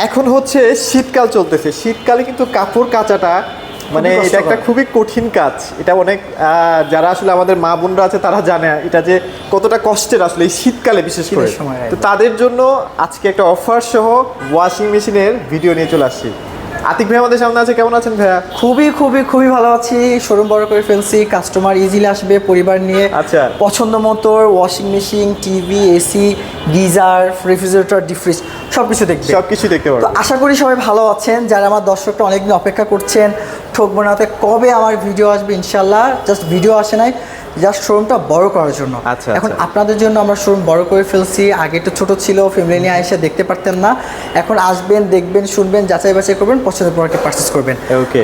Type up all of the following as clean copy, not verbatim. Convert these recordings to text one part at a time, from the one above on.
এখন হচ্ছে শীতকাল চলতেছে, শীতকালে কিন্তু কাপড় কাচাটা মানে এটা একটা খুবই কঠিন কাজ। এটা অনেক যারা আসলে আমাদের মা বোনরা আছে তারা জানে এটা যে কতটা কষ্টের আসলে এই শীতকালে বিশেষ করে। তো তাদের জন্য আজকে একটা অফার সহ ওয়াশিং মেশিনের ভিডিও নিয়ে চলে আসছি। আতিক ভাই আমাদের সামনে আছে, কেমন আছেন ভাইয়া? খুবই ভালো আছি। শোরুম বড় করে ফেলছি, কাস্টমার ইজিলি আসবে পরিবার নিয়ে। আচ্ছা, পছন্দ মতো washing machine, TV, AC, geyser, refrigerator, deep fridge সবকিছু দেখতে পারবেন। তো আশা করি সবাই ভালো আছেন। যারা আমার দর্শকরা অনেকদিন অপেক্ষা করছেন ঠকবো নাতে কবে আমার ভিডিও আসবে, ইনশাল্লাহ জাস্ট ভিডিও আসে নাই, জাস্ট শোরুমটা বড় করার জন্য। এখন আপনাদের জন্য আমরা শোরুম বড় করে ফেলছি। আগে একটু ছোট ছিল, ফ্যামিলি নিয়ে এসে দেখতে পারতেন না। এখন আসবেন, দেখবেন, শুনবেন, যাচাই বাছাই করবেন, পছন্দের প্রোডাক্টে পারচেজ করবেন।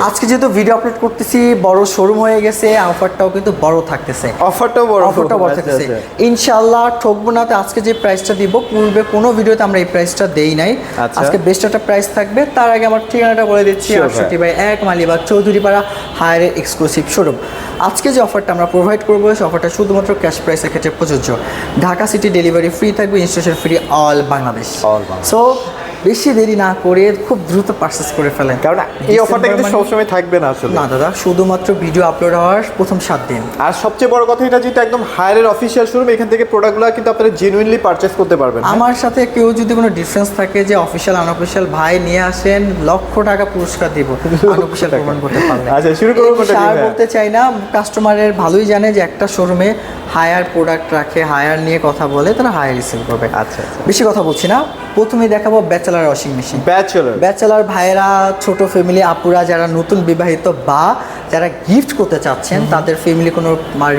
আজকে যেহেতু ভিডিও আপলোড করতেছি, বড় শোরুম হয়ে গেছে, অফারটাও কিন্তু বড় থাকতেছে। অফারটাও বড় থাকতেছে ইনশাআল্লাহ। ঠকবো না। আজকে যে প্রাইসটা দিব, পূর্বে কোনো ভিডিওতে আমরা এই প্রাইসটা দেই নাই। আজকে বেস্ট একটা প্রাইস থাকবে। তার আগে আমার ঠিকানাটা বলে দিচ্ছি, 68/1 মালিবাগ চৌধুরীপাড়া হায়ারের এক্সক্লুসিভ শোরুম। আজকে যে অফারটা আমরা প্রোভাইড করবো, সেই অফারটা শুধুমাত্র ক্যাশ প্রাইসের ক্ষেত্রে প্রযোজ্য। ঢাকা সিটি ডেলিভারি ফ্রি থাকবে, installation free all Bangladesh. So বেশি দেরি না করে খুব দ্রুত পারচেজ করে ফেলেন, কারণ এই অফারটা কিন্তু সবসময় থাকবে না আসলে। না দাদা, শুধুমাত্র ভিডিও আপলোড হওয়ার প্রথম 7 দিন। আর সবচেয়ে বড় কথা, এটা যেটা একদম হায়ারের অফিসিয়াল শোরুম, এখান থেকে প্রোডাক্টগুলো কিন্তু আপনারা জেনুইনলি পারচেজ করতে পারবেন। আমার সাথে কেউ যদি কোনো ডিফারেন্স থাকে যে অফিসিয়াল আনঅফিসিয়াল, ভাই নিয়ে আসেন, লক্ষ টাকা পুরস্কার দিব আনঅফিসিয়াল প্রমাণ করতে পারলে। আচ্ছা, শুরু করব। আর বলতে চাই না, কাস্টমারের ভালোই জানে যে একটা শোরুমে হায়ার প্রোডাক্ট রাখে, হায়ার নিয়ে কথা বলে, তারা হায়ার সেল করবে। আচ্ছা, বেশি কথা বলছি না, প্রথমেই দেখাবো ব্যাচেলার ওয়াশিং মেশিন। ব্যাচেলার ভাইয়েরা, ছোট ফ্যামিলি আপুরা, যারা নতুন বিবাহিত বা যারা গিফট করতে চাচ্ছেন তাদের ফ্যামিলি কোনো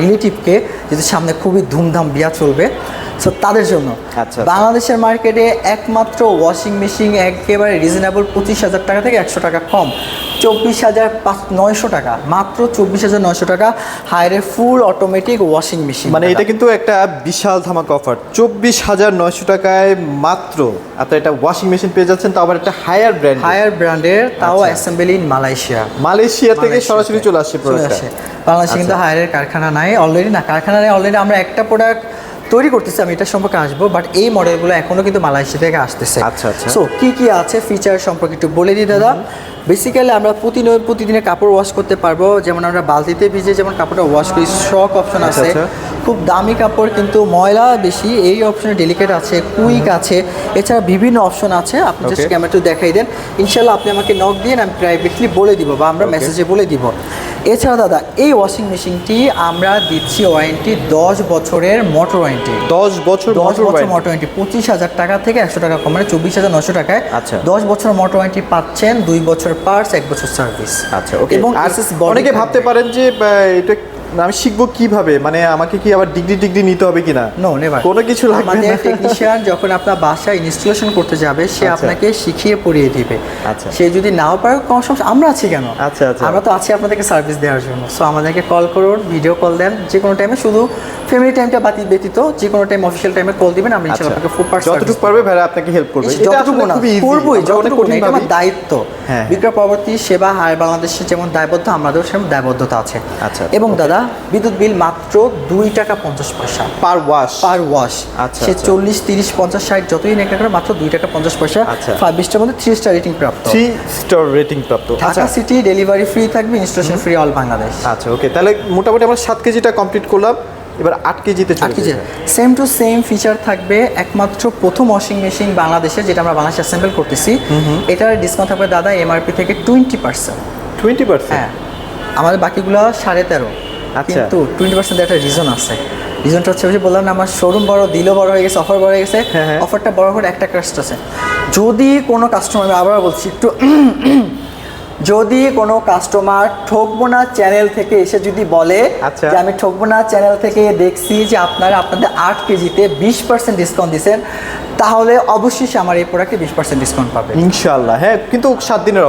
রিলেটিভকে, যদি সামনে খুবই ধুমধাম বিয়া চলবে, সো তাদের জন্য বাংলাদেশের মার্কেটে একমাত্র ওয়াশিং মেশিন একেবারে রিজনেবল 25,000 টাকা থেকে 100 টাকা কম, 24,900 টাকা, মাত্র 24,900 টাকা হায়ারের ফুল অটোমেটিক ওয়াশিং মেশিন। মানে এটা কিন্তু একটা বিশাল ধামাকা অফার। 24,900 টাকায় মাত্র আপনারা এটা ওয়াশিং মেশিন পেয়ে যাচ্ছেন, তাও আবার একটা হায়ার ব্র্যান্ডের, তাও অ্যাসেম্বলি ইন মালয়েশিয়া থেকে সরাসরি চলে আসছে প্রোডাক্টটা। বাংলাদেশে কিন্তু হায়ারের কারখানা নাই অলরেডি। আমরা একটা প্রোডাক্ট তৈরি করতেছি, আমি এটা সম্পর্কে আসবো, বাট এই মডেলগুলো এখনো কিন্তু মালয়েশিয়া থেকে আসতেছে। আচ্ছা। সো কি আছে ফিচার সম্পর্কে একটু বলে দিই দাদা। বেসিক্যালি আমরা প্রতিদিনে কাপড় ওয়াশ করতে পারবো। যেমন আমরা বালতিতে ভিজে যেমন কাপড়টা ওয়াশ করি, শক অপশন আছে। খুব দামি কাপড় কিন্তু ময়লা বেশি, এই অপশনে ডেলিকেট আছে, কুইক আছে, এছাড়া বিভিন্ন অপশন আছে। আপনি জাস্ট ক্যামেরাটা দেখাই দেন, ইনশাল্লাহ আপনি আমাকে নক দিয়ে আমি প্রাইভেটলি বলে দিব বা আমরা মেসেজে বলে দিব। এছাড়া দাদা, এই ওয়াশিং মেশিনটি আমরা দিচ্ছি ওয়ারেন্টি 10 বছরের মোটর ওয়ারেন্টি। 10 বছর মোটর ওয়ারেন্টি 25,000 টাকা থেকে 100 টাকা কম, মানে 24,900 টাকায় 10 বছর মোটর ওয়ারেন্টি পাচ্ছেন, 2 বছর পার্টস, 1 বছর সার্ভিস। আচ্ছা, ওকে। এবং অনেকে ভাবতে পারেন যে এটা আমি শিখবো কিভাবে, মানে আমাকে কি আবার ডিগ্রি নিতে হবে কিনা? নো, নেভার, কোনো কিছু লাগবে না। আমাদের টেকনিশিয়ান যখন আপনার বাসায় ইনস্টলেশন করতে যাবে, সে আপনাকে শিখিয়ে পড়িয়ে দিবে। আচ্ছা, সে যদি নাও পারে কোনো সমস্যা, আমরা আছি কেন? আচ্ছা, আমরা তো আছি আপনাদেরকে সার্ভিস দেওয়ার জন্য। সো আমাদেরকে কল করুন, ভিডিও কল দেন যে কোনো টাইমে, শুধু ফ্যামিলি টাইমটা ব্যতীত যে কোনো টাইম অফিসিয়াল টাইমে কল দিবেন, আমরা ইনশাআল্লাহ আপনাকে ফুল পার্ট যতটুকু পারবে ভাইরা আপনাকে হেল্প করবে। যতটুকু না করবই, যতটুকু না, এটা আমার দায়িত্ব। বিক্রয় পরবর্তী সেবা হায়ার বাংলাদেশে যেমন দায়বদ্ধ, আমাদেরও সেরকম দায়বদ্ধতা আছে। আচ্ছা। এবং দাদা, বিদ্যুৎ বিল মাত্র 2 টাকা 50 পয়সা পার ওয়াশ। আচ্ছা, সে 40, 30, 50, 60 যতই নেক না করে, মাত্র 2 টাকা 50 পয়সা। 5 স্টার মধ্যে 3 স্টার রেটিং প্রাপ্ত। ঢাকা সিটি ডেলিভারি ফ্রি থাকবে, ইনস্টলেশন ফ্রি অল বাংলাদেশ। আচ্ছা, ওকে। তাহলে মোটামুটি আমরা 7 কেজিটা কমপ্লিট করলাম, এবার 8 কেজিতে চলে যাই। সেম টু সেম ফিচার থাকবে, একমাত্র প্রথম ওয়াশিং মেশিন বাংলাদেশে যেটা আমরা বাংলাদেশে অ্যাসেম্বল করতেছি। এটার ডিসকাউন্ট থাকবে দাদা এমআরপি থেকে 20%। হ্যাঁ, আমাদের বাকিগুলো 13.5, কিন্তু 20% একটা রিজন আছে। রিজনটা হচ্ছে যে বললাম না, আমার শোরুম বড়, দিলও বড় হয়ে গেছে, অফার বড় হয়ে গেছে। অফারটা বড় করে একটা কাস্ট আছে, যদি কোনো কাস্টমার, আমি আবার বলছি একটু, যদি কোনো কাস্টমার ঠকবো না চ্যানেল থেকে এসে যদি বলে যে আমি ঠকবো না চ্যানেল থেকে দেখছি যে আপনারা আপনাদের 8 কেজিতে 20% ডিসকাউন্ট দিচ্ছেন, তাহলে অবশ্যই সে আমার এই প্রোডাক্টে 20% ডিসকাউন্ট পাবে ইনশাআল্লাহ। হ্যাঁ, কিন্তু 7 দিনের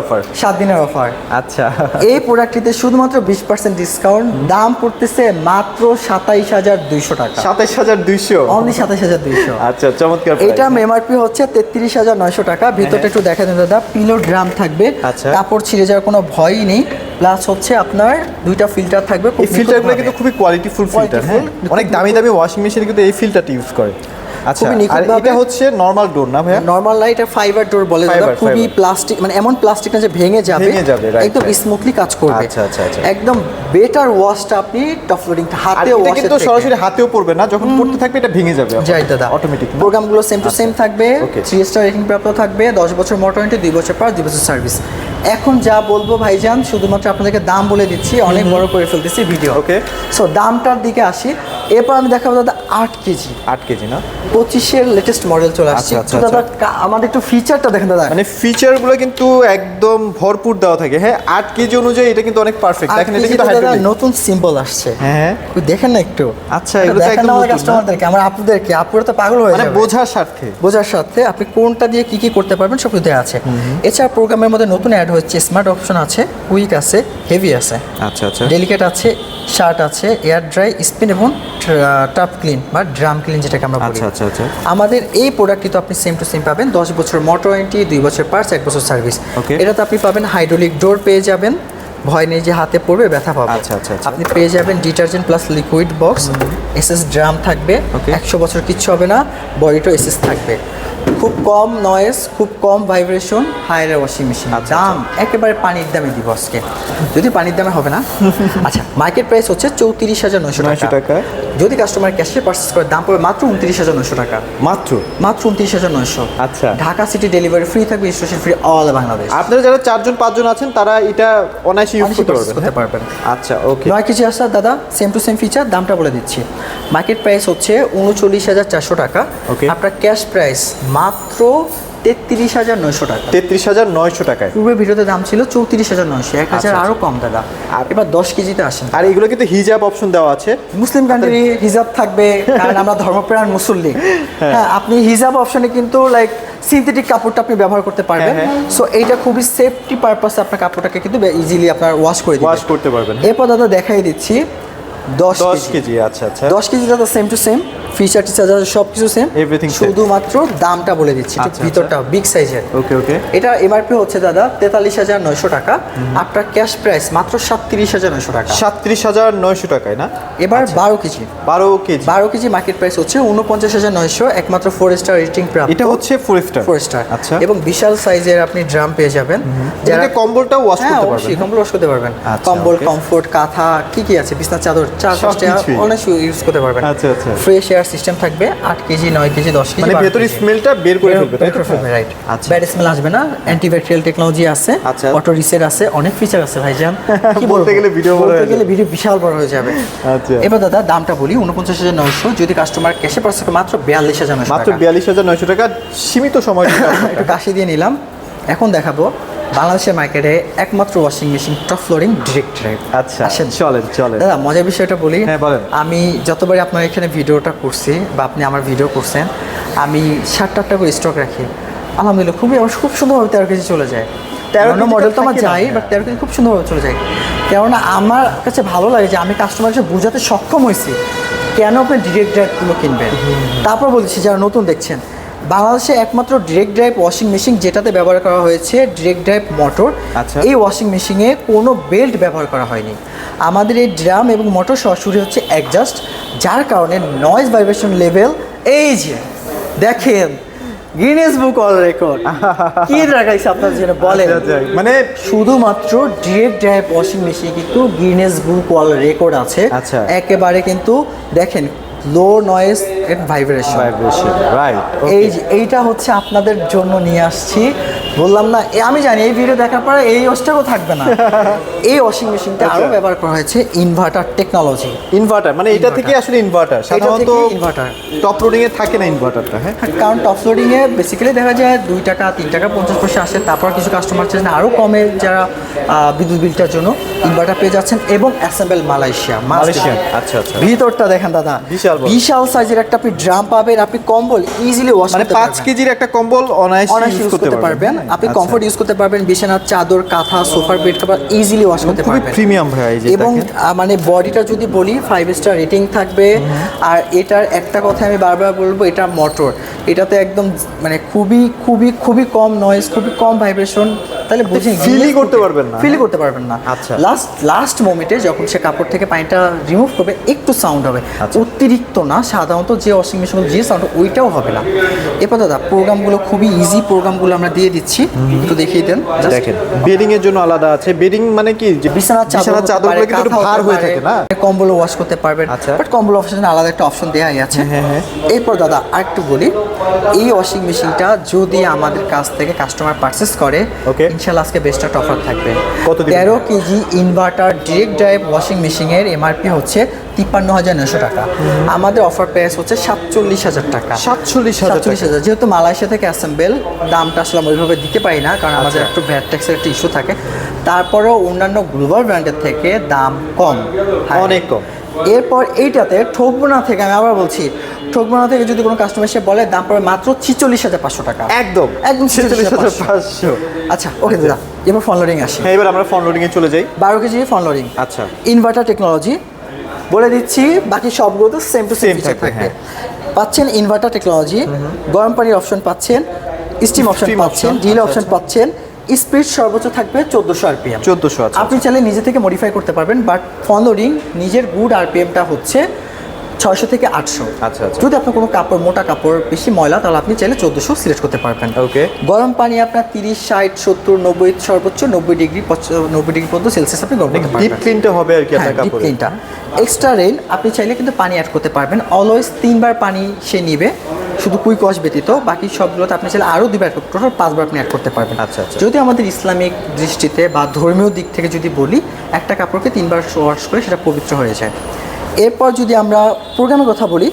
অফার। আচ্ছা, এই প্রোডাক্টটিতে শুধুমাত্র 20% ডিসকাউন্ট, দাম পড়তেছে মাত্র 27,200 টাকা। 27,200, অনলি 27,200। আচ্ছা, চমৎকার। এটা এমআরপি হচ্ছে 33,900 টাকা। ভিতরটা একটু দেখা দেন দাদা, পিলো ড্রাম থাকবে, কাপড় ছিঁড়ে যাওয়ার কোনো ভয়ই নেই। প্লাস হচ্ছে আপনার 2টা ফিল্টার থাকবে। এই ফিল্টারগুলো কিন্তু খুবই কোয়ালিটিফুল ফিল্টার। হ্যাঁ, অনেক দামি ওয়াশিং মেশিনে কিন্তু এই ফিল্টারটি ইউজ করে। আচ্ছা, খুবই আর নিখুঁতভাবে। এটা হচ্ছে নরমাল ডোর না ভাইয়া? নরমাল না, এটা ফাইবার ডোর বলে দাদা। Fiber, খুবই fiber। প্লাস্টিক, মানে এমন প্লাস্টিক না যে ভেঙে যাবে, right, একদম right। স্মুথলি কাজ করবে। আচ্ছা, আচ্ছা, আচ্ছা। একদম বেটার ওয়াশটা আপনি টপ লোডিং আর হাতে এটা ওয়াশ কিন্তু সরাসরি হাতেও পড়বে না, যখন পড়তে থাকবে এটা ভেঙে যাবে যাই দাদা। অটোমেটিক। প্রোগ্রামগুলো সেম টু সেম থাকবে, Okay। 3 স্টার রেটিং প্রাপ্ত থাকবে, 10 বছর মোটর ওয়ারেন্টি, 2 বছর পার, 2 বছর সার্ভিস। এখন যা বলবো ভাইজান, শুধুমাত্র আপনাদেরকে দাম বলে দিচ্ছি, অনেক বড় করে ফেলতেছি ভিডিও। Okay। সো দামটার দিকে আসি। এরপর আমি দেখাবো দাদা 8 কেজি 8 কেজি না? 25-এর লেটেস্ট মডেল চলে আসছে। আচ্ছা, আচ্ছা, তো দাদা আমাদের একটু ফিচারটা দেখেন দাদা। মানে ফিচারগুলো কিন্তু একদম ভরপুর দেওয়া থাকে। হ্যাঁ, 8 কেজি অনুযায়ী এটা কিন্তু অনেক পারফেক্ট। 8 দেখেন এটা কেজি কিন্তু তে দাদা হাইড্রোলিক। নতুন সিম্বল আসছে। হ্যাঁ। একটু দেখেন না একটু। আচ্ছা, এগুলো তো দেখেন একদম না আমাদের নতুন না? কাস্টমারদেরকে, আমার আপনাদেরকে, আপুরা তো পাগল হয়ে মানে যাবে বোঝার স্বার্থে। বোঝার সাথে আপনি কোনটা দিয়ে কি কি করতে পারবেন সব কিছু দেওয়া আছে। এছাড়া প্রোগ্রামের মধ্যে নতুন অ্যাড হচ্ছে স্মার্ট অপশন আছে, কুইক আছে, হেভি আছে, আচ্ছা, আচ্ছা। ডেলিকেট আছে, শার্ট আছে, এয়ার ড্রাই, স্পিন এবং টাপ ক্লিন বা ড্রাম ক্লিন যেটাকে আমরা বলি। আচ্ছা, আচ্ছা, আচ্ছা। আমাদের এই প্রোডাক্টটি তো আপনি সেম টু সেম পাবেন, 10 বছর মোটর ওয়ারেন্টি, 2 বছর পার্টস, 1 বছর সার্ভিস। Okay। এটাতে আপনি পাবেন হাইড্রোলিক ডোর পেয়ে যাবেন, ভয় নেই যে হাতে পড়বে ব্যথা পাবে। আচ্ছা, আচ্ছা, আচ্ছা। আপনি পেয়ে যাবেন detergent plus liquid box, SS drum থাকবে, Okay। 100 বছর কিচ্ছু হবে না, বডিটাও এসএস থাকবে, খুব কম নয়েজ, খুব কম ভাইব্রেশন, হায়ার ওয়াশিং মেশিন। দাম একেবারে পানির দামে দিব আজকে, যদি পানির দামে হবে না। আচ্ছা, মার্কেট প্রাইস হচ্ছে 34,900 900 টাকা। যদি কাস্টমার ক্যাশে পারচেজ করে দাম পড়বে মাত্র 29,900 টাকা। মাত্র? মাত্র 29,900। আচ্ছা। ঢাকা সিটি ডেলিভারি ফ্রি থাকবে, ইনস্টলেশন ফ্রি অল বাংলাদেশ। আপনারা যারা 4 জন 5 জন আছেন তারা এটা অনায়াসে ইউজ অনেকেই করতে purchase পারবেন। করতে পারবেন। আচ্ছা, ওকে। 9 কেজি আসা দাদা, সেম টু সেম ফিচার, দামটা বলে দিচ্ছি। মার্কেট প্রাইস হচ্ছে 39,400 টাকা। Okay। আপনার ক্যাশ প্রাইস মাত্র 33,900 টাকা। 33,900 টাকায়। পূর্বে ভিডিওতে দাম ছিল 34,900, 1,000 আচ্ছা, আরও কম দাদা। এবার 10 কেজিতে আসেন। আর এগুলো কিন্তু হিজাব অপশন দেওয়া আছে। মুসলিম কান্ট্রি হিজাব থাকবে, কারণ আমরা ধর্মপ্রাণ মুসল্লি। হ্যাঁ, আপনি হিজাব অপশনে কিন্তু লাইক সিনথেটিক কাপড়টা আপনি ব্যবহার করতে পারবেন। হ্যাঁ। সো এইটা খুবই সেফটি পারপাসে আপনার কাপড়টাকে কিন্তু ইজিলি আপনার ওয়াশ করে দিবেন। ওয়াশ করতে পারবেন। এরপর দাদা দেখাই দিচ্ছি 10 10 কেজি। কেজি। আচ্ছা, আচ্ছা। 10 কেজি দাদা same to same, feature teacher সব কিছু সেম, Everything same। শুধুমাত্র দামটা বলে দিচ্ছি, একটু আচ্ছা, ভিতরটা বিগ সাইজের। ওকে, ওকে। এটা এমআরপি হচ্ছে দাদা 43,900 টাকা, আপনার ক্যাশ প্রাইস মাত্র 37,900 টাকা। 37,900 টাকায় না? এবার 12 KG 12 KG. 12 KG market price হচ্ছে 49,900, একমাত্র 4 স্টার রেটিং প্রাপ্ত। এটা হচ্ছে 4 স্টার। 4 স্টার। আচ্ছা। এবং বিশাল সাইজের আপনি ড্রাম পেয়ে যাবেন, যারা কম্বলটাও ওয়াশ হ্যাঁ করতে অবশ্যই পারবেন। কম্বল ওয়াশ করতে পারবেন। আচ্ছা, কম্বল, okay। কমফোর্ট, কাঁথা, কি আছে, বিছনা চাদর, সব কিছুই। অনেক ইউজ করতে পারবেন। আচ্ছা, আচ্ছা। ফ্রেশ এয়ার সিস্টেম থাকবে, 8 কেজি, 9 কেজি, 10 কেজি, মানে 12 ভেতরের কেজি। স্মেলটা বের করে ফেলবে, তাই তো? রাইট। আচ্ছা। ব্যাড স্মেল আসবে না, অ্যান্টিব্যাকটেরিয়াল টেকনোলজি আছে, আচ্ছা। অটো রিসেট আছে, অনেক ফিচার আছে ভাইজান। কি বলতে বলবো? গেলে ভিডিও বড় বলতে হয়ে গেলে ভিডিও বিশাল বড় হয়ে যাবে। আচ্ছা। এবার দাদা দামটা বলি, 49,900, যদি কাস্টমার ক্যাশে পারচেজ করে মাত্র 42,900 মাত্র টাকা। 42,900 টাকা, সীমিত সময়। একটু কাশি দিয়ে নিলাম। এখন দেখাবো বাংলাদেশের মার্কেটে একমাত্র washing machine top flooring direct drive. আচ্ছা, চলেন। দাদা মজার বিষয়টা বলি, হ্যাঁ, বলেন। আমি যতবারই আপনার এখানে ভিডিওটা করছি বা আপনি আমার ভিডিও করছেন, আমি 7-8টা করে স্টক রাখি, আলহামদুলিল্লাহ খুব সুন্দরভাবে 13 কেজি চলে যায়। 13 কেজি মডেল তো আমার থাকে না। যাই, বাট 13 কেজি খুব সুন্দরভাবে চলে যায়। কেননা আমার কাছে ভালো লাগে যে আমি কাস্টমারকে বোঝাতে সক্ষম হয়েছি কেন আপনি ডিরেক্ট ড্রাইভগুলো কিনবেন। তারপর বলছি যারা নতুন দেখছেন, বাংলাদেশে একমাত্র ডিরেক্ট ড্রাইভ ওয়াশিং মেশিন যেটাতে ব্যবহার করা হয়েছে ডিরেক্ট ড্রাইভ মোটর। আচ্ছা। এই ওয়াশিং মেশিনে কোনো বেল্ট ব্যবহার করা হয়নি। আমাদের এই ড্রাম এবং মোটর সরাসরি হচ্ছে অ্যাডজাস্ট, যার কারণে নয়েজ ভাইব্রেশন লেভেল এই যে দেখেন গিনেস বুক ওয়ার্ল্ড রেকর্ড কি রাখাইছে আপনার জন্য বলেন। আচ্ছা, মানে শুধুমাত্র ডিরেক্ট ড্রাইভ ওয়াশিং মেশিন কিন্তু গিনেস বুক ওয়ার্ল্ড রেকর্ড আছে। আচ্ছা। একেবারে কিন্তু দেখেন লো নয়েজ এন্ড ভাইব্রেশন। রাইট। এইটা হচ্ছে আপনাদের জন্য নিয়ে আসছি, বললাম না আমি জানি এই ভিডিও দেখার পরে এই ওয়াশটাও থাকবে না। এই ওয়াশিং মেশিনটা আরো ব্যবহার করা হয়েছে ইনভার্টার টেকনোলজি। ইনভার্টার মানে এটা থেকে আসলে ইনভার্টার সাধারণত ইনভার্টার টপ লোডিং এ থাকে না ইনভার্টারটা। হ্যাঁ, কারণ টপ লোডিং এ বেসিক্যালি দেখা যায় 2 টাকা 3 টাকা 50 পয়সা আসে, তারপর কিছু কাস্টমার চান আরো কমে, যারা বিদ্যুৎ বিলটার জন্য ইনভার্টার পেয়ে যাচ্ছেন। এবং অ্যাসেম্বল মালয়েশিয়া। আচ্ছা, আচ্ছা। ভিতরটা দেখেন দাদা, বিশাল সাইজের একটা আপনি ড্রাম পাবেন, আপনি কম্বল ইজিলি ওয়াশ মানে করতে 5 পারবেন। কেজির একটা কম্বল অনায়াসে ইউজ করতে পারবেন। আপনি কমফোর্ট ইউজ করতে পারবেন, বিছানার চাদর, কাঁথা, সোফার বেড কভার ইজিলি ওয়াশ করতে খুবই পারবেন। প্রিমিয়াম ভাই এই যে এবং দেখেন। মানে বডিটা যদি বলি 5 স্টার রেটিং থাকবে। আর এটার একটা কথা আমি বারবার বলবো, এটা মোটর, এটাতে একদম মানে খুবই খুবই খুবই কম নয়েজ, খুবই কম ভাইব্রেশন, তাহলে বুঝেন ফিলই করতে পারবেন না। ফিলই করতে পারবেন না। আচ্ছা। লাস্ট মোমেন্টে যখন সে কাপড় থেকে পানিটা রিমুভ করবে একটু সাউন্ড হবে, আচ্ছা। অতিরিক্ত না। সাধারণত যে ওয়াশিং মেশিনগুলো যে সাউন্ড ওইটাও হবে না। এরপর দাদা প্রোগ্রামগুলো খুবই ইজি, প্রোগ্রামগুলো আমরা দিয়ে দিচ্ছি, একটু দেখিয়ে দেন। দেখেন বেডিং এর জন্য আলাদা আছে। বেডিং মানে কি যে বিছানার চাদরগুলো কিন্তু একটু ভার হয়ে থাকে না, কম্বল ওয়াশ করতে পারবেন। আচ্ছা। বাট কম্বল ওয়াশের জন্য আলাদা একটা অপশন দেওয়াই আছে। হ্যাঁ। এরপর দাদা আরেকটু বলি, এই ওয়াশিং মেশিনটা যদি আমাদের কাছ থেকে কাস্টমার পারচেস করে, Okay. ইনশাআল্লাহ আজকে বেস্ট একটা অফার থাকবে। কত দিবেন? 13 KG inverter direct drive washing মেশিনের এমআরপি হচ্ছে 53,900 টাকা। আমাদের অফার প্রাইস হচ্ছে 47,000 টাকা। 47,000 যেহেতু মালয়েশিয়া থেকে অ্যাসেম্বল, দামটা আসলে আমরা ওইভাবে দিতে পারি না, কারণ আমাদের একটু ভ্যাট ট্যাক্সের একটা ইস্যু থাকে। তারপরেও অন্যান্য গ্লোবাল ব্র্যান্ডের থেকে দাম কম, অনেক কম। এরপর এইটাতে ঠকবোনা থেকে, আমি আবার বলছি, ঠকবোনা থেকে যদি কোনো কাস্টমার এসে বলে দাম পড়বে মাত্র 46,500 টাকা। একদম 46,500। আচ্ছা ওকে দাদা, এবার ফোন লোডিং আসি। হ্যাঁ, এবার আমরা ফোন লোডিং এ চলে যাই। 12 কেজি ফোন লোডিং। আচ্ছা। ইনভার্টার টেকনোলজি বলে দিচ্ছি, বাকি সবগুলো তো সেম টু সেম Same থাকবে, থাকবে। হ্যাঁ। পাচ্ছেন ইনভার্টার টেকনোলজি, গরম পানির অপশন পাচ্ছেন, স্টিম অপশন Steam পাচ্ছেন, option, ডিল আচ্ছা, অপশন আচ্ছা। পাচ্ছেন। স্পিড সর্বোচ্চ থাকবে 1400 আরপিএম। 1400, আচ্ছা। আপনি চাইলে নিজে থেকে মডিফাই করতে পারবেন, বাট ফোন লোডিং নিজের গুড আরপিএমটা হচ্ছে 600 থেকে 800। আচ্ছা, আচ্ছা। যদি আপনার কোনো কাপড়, মোটা কাপড় বেশি ময়লা, তাহলে আপনি চাইলে 1400 সিলেক্ট করতে পারবেন। ওকে। গরম পানি আপনার 30, 60, 70, 90 সর্বোচ্চ 90 ডিগ্রি পর্যন্ত সেলসিয়াস আপনি গরম করতে ডিপ পারবেন। ক্লিনটা হবে আর কি হ্যাঁ, আপনার ডিপ কাপড়ে। ক্লিনটা। এক্সট্রা রেইন আপনি চাইলে কিন্তু পানি অ্যাড করতে পারবেন। অলওয়েজ 3 বার পানি সে নিবে, শুধু কুইক ওয়াশ ব্যতীত। বাকি সবগুলোতে আপনি চাইলে আরও 2 বার, টোটাল 5 বার আপনি অ্যাড করতে পারবেন। আচ্ছা, আচ্ছা। যদি আমাদের ইসলামিক দৃষ্টিতে বা ধর্মীয় দিক থেকে যদি বলি, একটা কাপড়কে 3 বার ওয়াশ করে সেটা পবিত্র হয়ে যায়। এরপর যদি আমরা প্রোগ্রামের কথা বলি,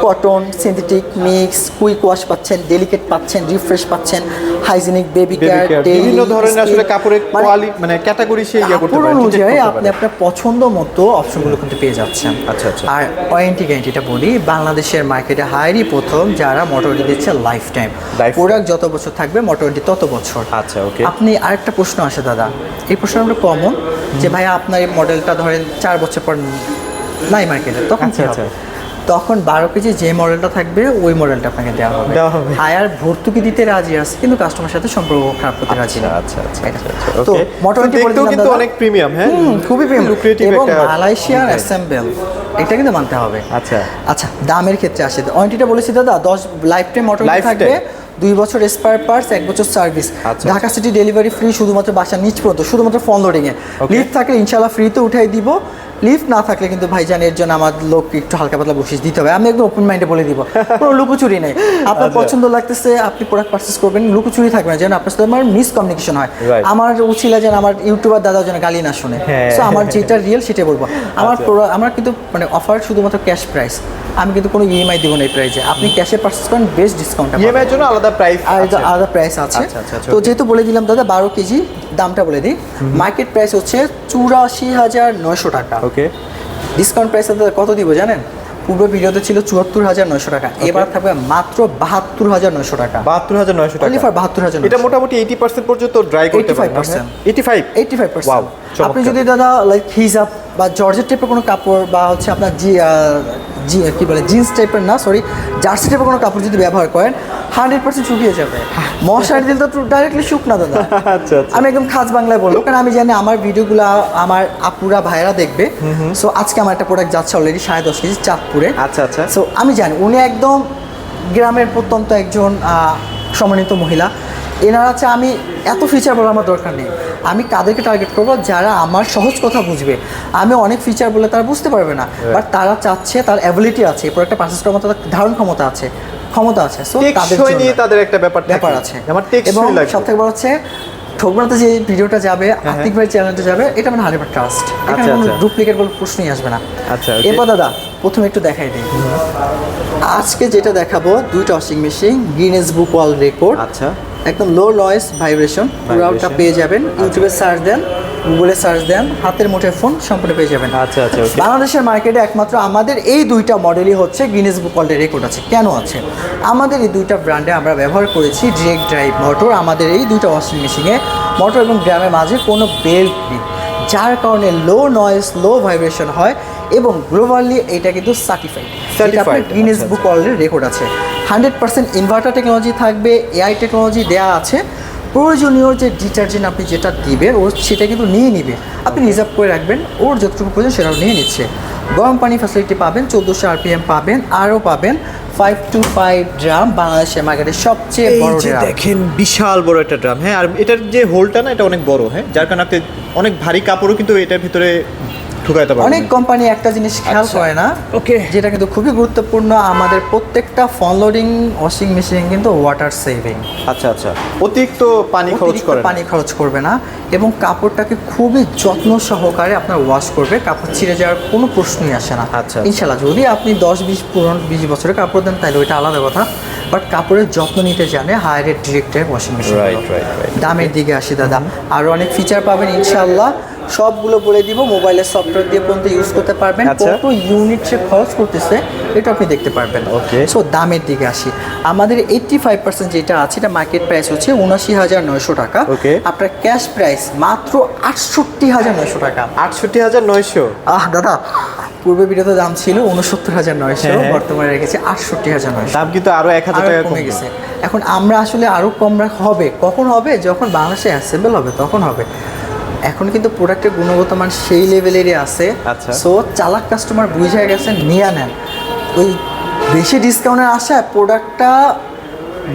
cotton, synthetic, mix, quick wash পাচ্ছেন, ডেলিকেট পাচ্ছেন, রিফ্রেশ পাচ্ছেন, হাইজিনিক, বেবি কেয়ার, বিভিন্ন ধরনের আসলে কাপড়ের কোয়ালিটি মানে ক্যাটাগরি সে ইয়া করতে কাপড় পারেন, অনুযায়ী detect করতে আপনি পারেন। আপনার পছন্দ মতো অপশনগুলো কিন্তু পেয়ে যাচ্ছেন। আচ্ছা, আচ্ছা। আর ওয়ারেন্টি গ্যারান্টিটা বলি, বাংলাদেশের মার্কেটে হাইরি প্রথম যারা মোটর ওয়ারেন্টি দিচ্ছে লাইফ টাইম। Lifetime। প্রোডাক্ট যত বছর থাকবে মোটর ওয়ারেন্টি তত বছর। আচ্ছা, ওকে। আপনি আরেকটা প্রশ্ন আসে দাদা, এই প্রশ্ন আমরা কমন, যে ভাইয়া আপনার এই মডেলটা ধরেন 4 বছর পর নাই মার্কেটে, তখন কি আচ্ছা, হবে? তখন 12 কেজি যে মডেলটা থাকবে ওই মডেলটা আপনাকে দেওয়া হবে। হায়ার ভর্তুকি দিতে রাজি আছে, কিন্তু কাস্টমার সাথে সম্পর্ক খারাপ করতে রাজি না। আচ্ছা, আচ্ছা, এটা। আচ্ছা, তো ওকে। মোটর ওয়ারেন্টি দেখতেও কিন্তু অনেক প্রিমিয়াম, হ্যাঁ, খুবই প্রিমিয়াম, lucrative এবং একটা মালয়েশিয়ার design। অ্যাসেম্বল, এটা কিন্তু মানতে হবে। আচ্ছা। আচ্ছা, দামের ক্ষেত্রে আসে, ওয়ারেন্টিটা বলেছি দাদা 10 লাইফ টাইম মোটর Lifetime। থাকবে, 2 বছর স্পেয়ার পার্টস, 1 বছর সার্ভিস। আচ্ছা। ঢাকা সিটি ডেলিভারি ফ্রি, শুধুমাত্র বাসার নিচ পর্যন্ত, শুধুমাত্র ফোন লোডিং এ। Okay। লিফট থাকলে ইনশাআল্লাহ ফ্রিতে উঠাই দিব। লিফট না থাকলে কিন্তু ভাইজান এর জন্য আমার লোককে একটু হালকা পাতলা বসিয়ে দিতে হবে। আমি একদম ওপেন মাইন্ডে বলে দিব, কোনো লুকোচুরি নেই। আপনার আচ্ছা। পছন্দ লাগতেছে, আপনি প্রোডাক্ট পারচেস করবেন, লুকোচুরি থাকবে না, যেন আপনার সাথে আমার মিসকমিউনিকেশন হয়। Right। আমার উচিত যেন আমার ইউটিউবার দাদা যেন গালি না শুনে। হ্যাঁ। সো আমার যেটা রিয়েল সেটাই বলবো। আমার কিন্তু মানে অফার শুধুমাত্র ক্যাশ প্রাইস, আমি কিন্তু কোনো ইএমআই দিব না এই প্রাইসে। আপনি ক্যাশে পারচেস করেন, বেস্ট ডিসকাউন্ট ইএমআই এর জন্য আলাদা প্রাইস আছে। আলাদা প্রাইস আছে। আচ্ছা, আচ্ছা, আচ্ছা, তো okay। যেহেতু বলে দিলাম দাদা 12 কেজি, দামটা বলে দিই। মার্কেট প্রাইস হচ্ছে 84,900 টাকা। ওকে। ডিসকাউন্ট প্রাইস দাদা কত দিব জানেন? পূর্ব ভিডিওতে ছিল 74,900 টাকা, এবার থাকবে মাত্র 72,900 টাকা। 72,900 টাকা। Only for 72,900 এটা মোটামুটি 80% পর্যন্ত ড্রাই করতে পারবেন। 85%। 85? 85%। Wow, আপনি চমৎকার। যদি দাদা লাইক হিজাব বা জর্জেট টাইপের কোনো কাপড়, বা হচ্ছে আপনার কি বলে জিন্স টাইপের না, সরি, জার্সি টাইপের কোনো কাপড় যদি ব্যবহার করেন, 100% শুকিয়ে যাবে। মশারি দিলে তো ডাইরেক্টলি শুক না দাদা। আচ্ছা, আচ্ছা। আমি একদম খাস বাংলায় বলবো, কারণ আমি জানি আমার ভিডিওগুলো আমার আপুরা ভাইরা দেখবে। সো আজকে আমার একটা প্রোডাক্ট যাচ্ছে অলরেডি 10.5 কেজি চাঁদপুরে। আচ্ছা, আচ্ছা। সো আমি জানি উনি একদম গ্রামের প্রত্যন্ত একজন সম্মানিত মহিলা। এনার আছে, আমি এত ফিচার বলার আমার দরকার নেই। আমি কাদেরকে টার্গেট করবো? যারা আমার সহজ কথা বুঝবে। আমি অনেক ফিচার বলে তারা বুঝতে পারবে না, বাট তারা চাচ্ছে, তার অ্যাবিলিটি আছে, এই প্রোডাক্টটা পারচেস করার মতো ধারণ ক্ষমতা আছে। সো তাদের টেকসই জন্য নিয়ে তাদের একটা ব্যাপার আছে। আমার এবং টেকসই লাগে। সবথেকে বড় হচ্ছে ঠোকবানাতে যে ভিডিওটা যাবে, আতিক ভাই চ্যানেলটা যাবে, এটা মানে 100% ট্রাস্ট। আচ্ছা, কোনো আচ্ছা। ডুপ্লিকেট বলে প্রশ্নই আসবে না। আচ্ছা, okay। এরপর দাদা প্রথমে একটু দেখাই দিই। আজকে যেটা দেখাবো, 2টা ওয়াশিং মেশিন, গিনেস বুক ওয়ার্ল্ড রেকর্ড। আচ্ছা। একদম লো নয়েজ ভাইব্রেশন, পুরোটা পেয়ে যাবেন। ইউটিউবে সার্চ দেন, গুগলে সার্চ দেন, হাতের মুঠোয় ফোন, সম্পূর্ণ পেয়ে যাবেন। আচ্ছা, আচ্ছা, okay। বাংলাদেশের মার্কেটে একমাত্র আমাদের এই 2টা মডেলই হচ্ছে গিনেস বুক ওয়ার্ল্ডের রেকর্ড আছে। কেন আছে? আমাদের এই 2টা ব্র্যান্ডে আমরা ব্যবহার করেছি ডিরেক্ট ড্রাইভ মোটর। আমাদের এই 2টা ওয়াশিং মেশিনে মোটর এবং গ্রামের মাঝে কোনো বেল্ট নেই, যার কারণে লো নয়েজ, লো ভাইব্রেশন হয়, এবং গ্লোবালি এটা কিন্তু সার্টিফাইড। গিনেস বুক ওয়ার্ল্ডের রেকর্ড আছে। 100% ইনভার্টার টেকনোলজি থাকবে, এআই টেকনোলজি দেওয়া আছে। প্রয়োজনীয় যে ডিটারজেন্ট আপনি যেটা দিবেন ও সেটা কিন্তু নিয়ে নিবে, আপনি রিজার্ভ করে রাখবেন, ওর যতটুকু প্রয়োজন সেটাও নিয়ে নিচ্ছে। গরম পানি ফ্যাসিলিটি পাবেন, 1400 RPM পাবেন, আরও পাবেন 5 to 5 ড্রাম, বাংলাদেশের মার্কেটের সবচেয়ে বড় ড্রাম। দেখেন বিশাল বড় একটা ড্রাম, হ্যাঁ, আর এটার যে হোলটা না এটা অনেক বড়, হ্যাঁ, যার কারণে আপনি অনেক ভারী কাপড়ও কিন্তু এটার ভিতরে ঢুকাইতে পারবেন। অনেক কোম্পানি একটা জিনিস খেয়াল করে না, ওকে, যেটা কিন্তু খুবই গুরুত্বপূর্ণ, আমাদের প্রত্যেকটা ফ্রন্ট লোডিং ওয়াশিং মেশিন কিন্তু ওয়াটার সেভিং। আচ্ছা আচ্ছা, অতিরিক্ত পানি খরচ করে না। পানি খরচ করবে না এবং কাপড়টাকে খুবই যত্ন সহকারে আপনার ওয়াশ করবে, কাপড় ছিঁড়ে যাওয়ার কোনো প্রশ্নই আসে না। আচ্ছা। ইনশাল্লাহ যদি আপনি 20 বছরের কাপড় দেন তাহলে ওইটা আলাদা কথা, বাট কাপড়ের যত্ন নিতে জানে হাই রেট ডিরেক্টের washing machine. Right right right. দামের দিকে আসি দাদা, আরও অনেক ফিচার পাবেন ইনশাল্লাহ, সবগুলো বলে দিব, মোবাইলের সফটওয়্যার দিয়ে পর্যন্ত ইউজ করতে পারবেন, আচ্ছা। কত ইউনিট সে খরচ করতেছে এটা আপনি দেখতে পারবেন। Okay. সো দামের দিকে আসি, আমাদের 85% যেটা আছে এটা মার্কেট প্রাইস হচ্ছে 79,900 টাকা। Okay. আপনার ক্যাশ প্রাইস মাত্র 68,900 টাকা। 68,900। দাদা পূর্বে ভিডিওতে দাম ছিল 69,900, হ্যাঁ। বর্তমানে রেখেছে 68,900। দাম কিন্তু আরো 1,000 আরো টাকা কমে কমে গেছে। এখন আমরা আসলে আরো কম হবে, কখন হবে? যখন বাংলাদেশে অ্যাসেম্বল হবে তখন হবে। এখন কিন্তু প্রোডাক্টের গুণগত মান সেই লেভেলেরই আছে। আচ্ছা। সো চালাক কাস্টমার বুঝে গেছেন, নিয়ে নেন। ওই বেশি ডিসকাউন্টের আশায় প্রোডাক্টটা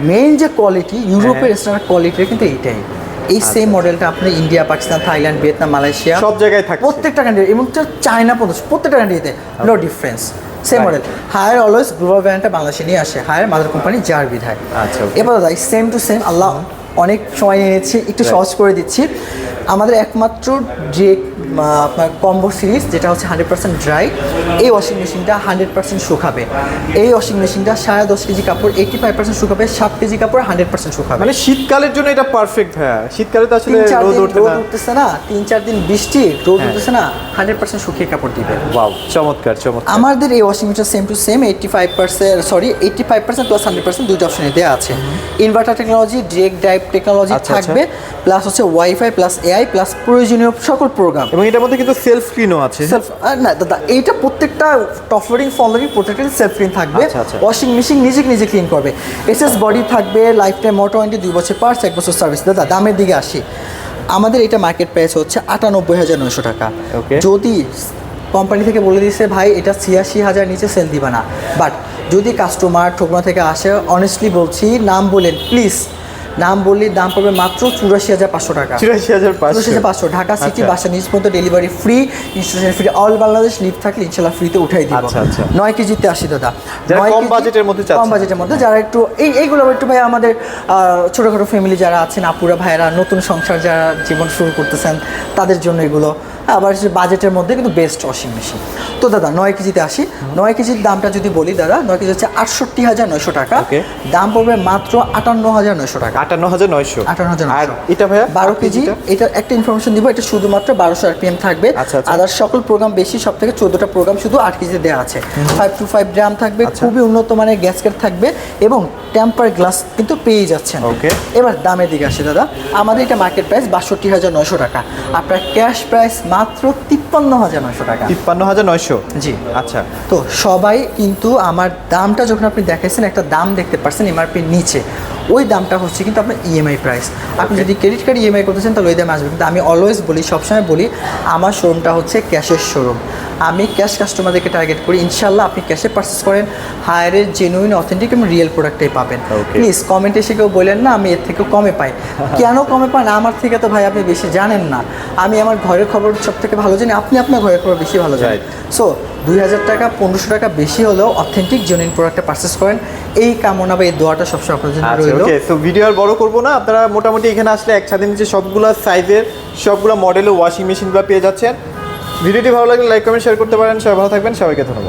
মেইন যে কোয়ালিটি, ইউরোপের স্ট্যান্ডার্ড কোয়ালিটির কিন্তু এইটাই। এই সেম মডেলটা আপনি India, Pakistan, Thailand, Vietnam, Malaysia সব জায়গায় থাকে, প্রত্যেকটা কান্ট্রি এবং চায়না পর্যন্ত প্রত্যেকটা কান্ট্রিতে no difference, same model. Haier always global ব্র্যান্ডটা বাংলাদেশে নিয়ে আসে, হায়ার মাদার কোম্পানি যার বিধায়। আচ্ছা, okay. এবার দাদা সেম টু সেম, আল্লাহ অনেক সময় নিয়েছি, একটু সহজ করে দিচ্ছি। আমাদের একমাত্র যে আপনার কম্বো সিরিজ যেটা হচ্ছে 100% ড্রাই, এই ওয়াশিং মেশিনটা 100% শুকাবে। এই ওয়াশিং মেশিনটা 10.5 কেজি কাপড় 85% শুকাবে, 7 কেজি কাপড় 100% শুকাবে। মানে শীতকালের জন্য এটা পারফেক্ট। হ্যাঁ, শীতকালে তো আসলে 3-4 রোদ দিন উঠতে রোদ না। উঠতেছে না, 3-4 দিন বৃষ্টি, রোদ হ্যাঁ। উঠতেছে না, 100% শুকিয়ে কাপড় দিবে। ওয়াও, চমৎকার চমৎকার। আমাদের এই washing machine same to same 85% plus 100% দুটো অপশনে দেওয়া আছে। Inverter technology, direct drive technology আচ্ছা, থাকবে, প্লাস হচ্ছে ওয়াইফাই প্লাস এআই প্লাস প্রয়োজনীয় সকল প্রোগ্রাম। এবং এটার মধ্যে কিন্তু সেলফ স্ক্রিনও আছে। না দাদা, এইটা প্রত্যেকটা টপ লোডিং ফল লোডিং প্রত্যেকটা সেলফ ক্লিন থাকবে। আচ্ছা, আচ্ছা। ওয়াশিং মেশিন নিজে ক্লিন করবে। এসএস বডি থাকবে, লাইফ টাইম মোটর ওয়ারেন্টি 2 বছর পার্টস, 1 বছর সার্ভিস। দাদা দামের দিকে আসি, আমাদের এটা মার্কেট প্রাইস হচ্ছে 98,900 টাকা। Okay. যদি কোম্পানি থেকে বলে দিয়েছে ভাই এটা 86,000 নিচে সেল দিবা না, বাট যদি কাস্টমার ঠোকনা থেকে আসে, অনেস্টলি বলছি, নাম বলেন প্লিজ, নাম বললে দাম পড়বে মাত্র 84,500 টাকা। 84,500। 84,500 ঢাকা সিটি, আচ্ছা। বাসা নিজ পর্যন্ত delivery free, installation free, all Bangladesh. Leave থাকলে ইনশাল্লাহ ফ্রিতে উঠাই দিব। আচ্ছা, আচ্ছা। 9 কেজিতে আসি দাদা, যারা 9 কম কেজি, বাজেটের মধ্যে চাচ্ছেন। কম বাজেটের মধ্যে যারা একটু এইগুলো একটু ভাই আমাদের ছোটোখাটো ফ্যামিলি যারা আছেন, আপুরা ভাইয়েরা, নতুন সংসার যারা জীবন শুরু করতেছেন তাদের জন্য এগুলো, আবার বাজেটের মধ্যে কিন্তু বেস্ট ওয়াশিং মেশিন। তো দাদা 9 কেজিতে আসি, 9 কেজির দামটা যদি বলি দাদা, 9 কেজি হচ্ছে 68,900 টাকা। Okay. দাম পড়বে মাত্র 58,900 টাকা। 58,900। 58,900। আর এটা ভাইয়া 12 কেজি, এটা একটা ইনফরমেশন দিব, এটা শুধুমাত্র 1200 RPM থাকবে। আচ্ছা, আচ্ছা। আদার সকল প্রোগ্রাম বেশি, সব থেকে 14টা প্রোগ্রাম শুধু 8 কেজিতে দেওয়া আছে। 5 to 5 ড্রাম থাকবে, আচ্ছা। খুবই উন্নত মানের গ্যাসকেট থাকবে এবং টেম্পার গ্লাস কিন্তু পেয়ে যাচ্ছেন। Okay. এবার দামের দিকে আসে দাদা, আমাদের এটা মার্কেট প্রাইস 62,900 টাকা, আপনার ক্যাশ প্রাইস মাত্র 53,900 টাকা। 53,900। জি। আচ্ছা। তো সবাই কিন্তু আমার দামটা যখন আপনি দেখাইছেন, একটা দাম দেখতে পাচ্ছেন এমআরপির নিচে, ওই দামটা হচ্ছে কিন্তু আপনার ইএমআই প্রাইস। আপনি যদি ক্রেডিট কার্ড ইএমআই করতেছেন তাহলে ওই দামে আসবে, কিন্তু আমি অলওয়েজ বলি, সবসময় বলি, আমার শোরুমটা হচ্ছে ক্যাশের শোরুম। আমি ক্যাশ কাস্টমারদেরকে টার্গেট করি। ইনশাল্লাহ আপনি ক্যাশে পারচেস করেন, হায়ারের জেনুইন অথেন্টিক এবং রিয়েল প্রোডাক্টটাই পাবেন। Okay. প্লিজ কমেন্টে এসে কেউ বললেন না আমি এর থেকেও কমে পাই। কেন কমে পান? আমার থেকে তো ভাই আপনি বেশি জানেন না। আমি আমার ঘরের খবর সব থেকে ভালো জানি, আপনি আপনার ঘরের খবর বেশি ভালো জানেন। সো 2,000 টাকা 1,500 টাকা বেশি হলেও অথেন্টিক জেনুইন প্রোডাক্টটা পারচেস করেন, এই কামনা বা এই দোয়াটা সবসময় আপনাদের জন্য আচ্ছা, রইল। ওকে। সো ভিডিও আর বড় করবো না, আপনারা মোটামুটি এখানে আসলে একসাথে নিচে সবগুলা সাইজের সবগুলা মডেলের ওয়াশিং মেশিনগুলো পেয়ে যাচ্ছেন। ভিডিওটি ভালো লাগলে লাইক কমেন্ট শেয়ার করতে পারেন। সবাই ভালো থাকবেন, সবাইকে ধন্যবাদ।